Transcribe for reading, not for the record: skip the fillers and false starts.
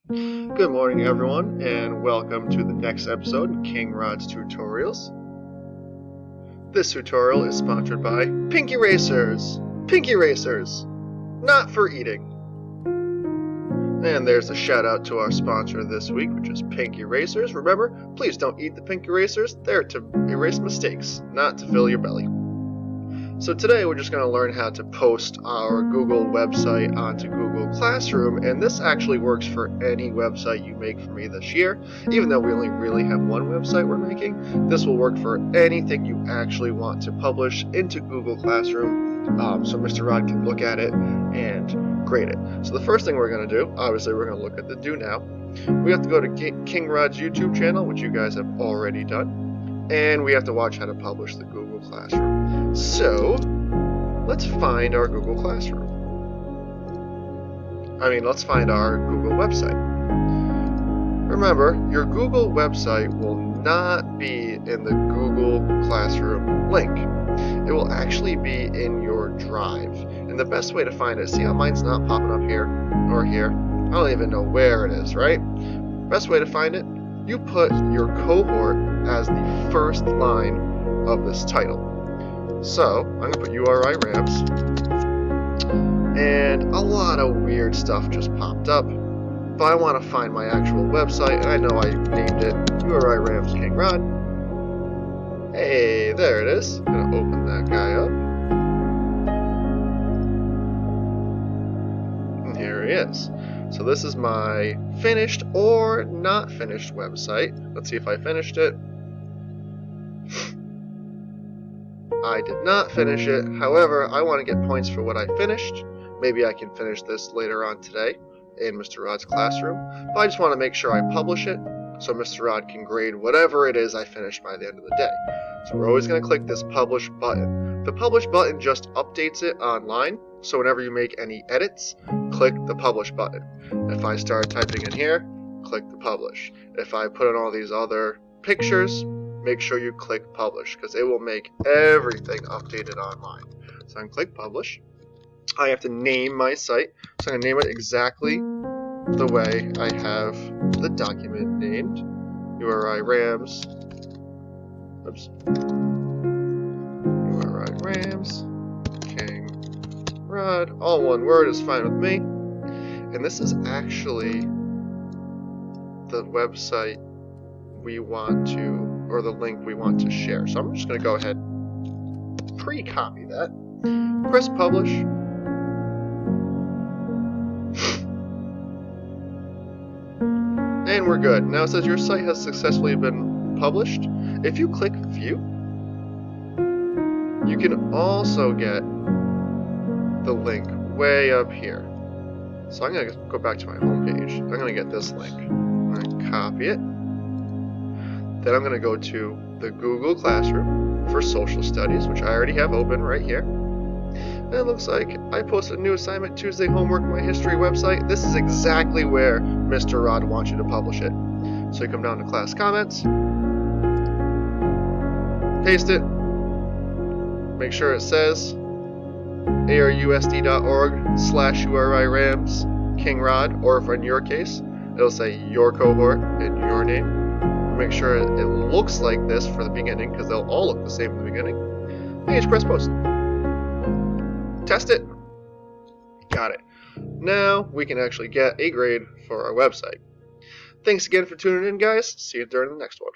Good morning, everyone, and welcome to the next episode in King Rod's Tutorials. This tutorial is sponsored by Pinky Racers. Pinky Racers, not for eating. And there's a shout out to our sponsor this week, which is Pinky Racers. Remember, please don't eat the Pinky Racers. They're to erase mistakes, not to fill your belly. So today we're just going to learn how to post our Google website onto Google Classroom, and this actually works for any website you make for me this year. Even though we only really have one website we're making, this will work for anything you actually want to publish into Google Classroom, so Mr. Rod can look at it and grade it. So the first thing we're going to do, obviously we're going to look at the Do Now. We have to go to King Rod's YouTube channel, which you guys have already done, and we have to watch how to publish the Google Classroom. So, let's find our Google Classroom. Let's find our Google website. Remember, your Google website will not be in the Google Classroom link. It will actually be in your Drive. And the best way to find it, see how mine's not popping up here or here? I don't even know where it is, right? Best way to find it, you put your cohort as the first line of this title. So, I'm going to put URI Rams, and a lot of weird stuff just popped up, but I want to find my actual website, and I know I named it URI Rams King Rod. Hey, there it is. I'm going to open that guy up, and here he is. So this is my finished or not finished website. Let's see if I finished it. I did not finish it. However, I want to get points for what I finished. Maybe I can finish this later on today in Mr. Rod's classroom. But I just want to make sure I publish it so Mr. Rod can grade whatever it is I finish by the end of the day. So we're always going to click this Publish button. The Publish button just updates it online. So whenever you make any edits, click the Publish button. If I start typing in here, click the Publish. If I put in all these other pictures, make sure you click Publish, because it will make everything updated online. So I'm going to click Publish. I have to name my site, so I'm going to name it exactly the way I have the document named. URI Rams. Oops. URI Rams. King Rod. All one word is fine with me. And this is actually the website we want to, or the link we want to share. So I'm just going to go ahead and pre-copy that. Press Publish. And we're good. Now it says your site has successfully been published. If you click View, you can also get the link way up here. So I'm going to go back to my home page. I'm going to get this link. I'm going to copy it. Then I'm going to go to the Google Classroom for Social Studies, which I already have open right here. And it looks like I posted a new assignment, Tuesday homework, my history website. This is exactly where Mr. Rod wants you to publish it. So you come down to class comments, paste it, make sure it says arusd.org/URI Rams King Rod, or if in your case, it'll say your cohort and your name. Make sure it looks like this for the beginning, because they'll all look the same in the beginning. And you just press Post. Test it. Got it. Now we can actually get a grade for our website. Thanks again for tuning in, guys. See you during the next one.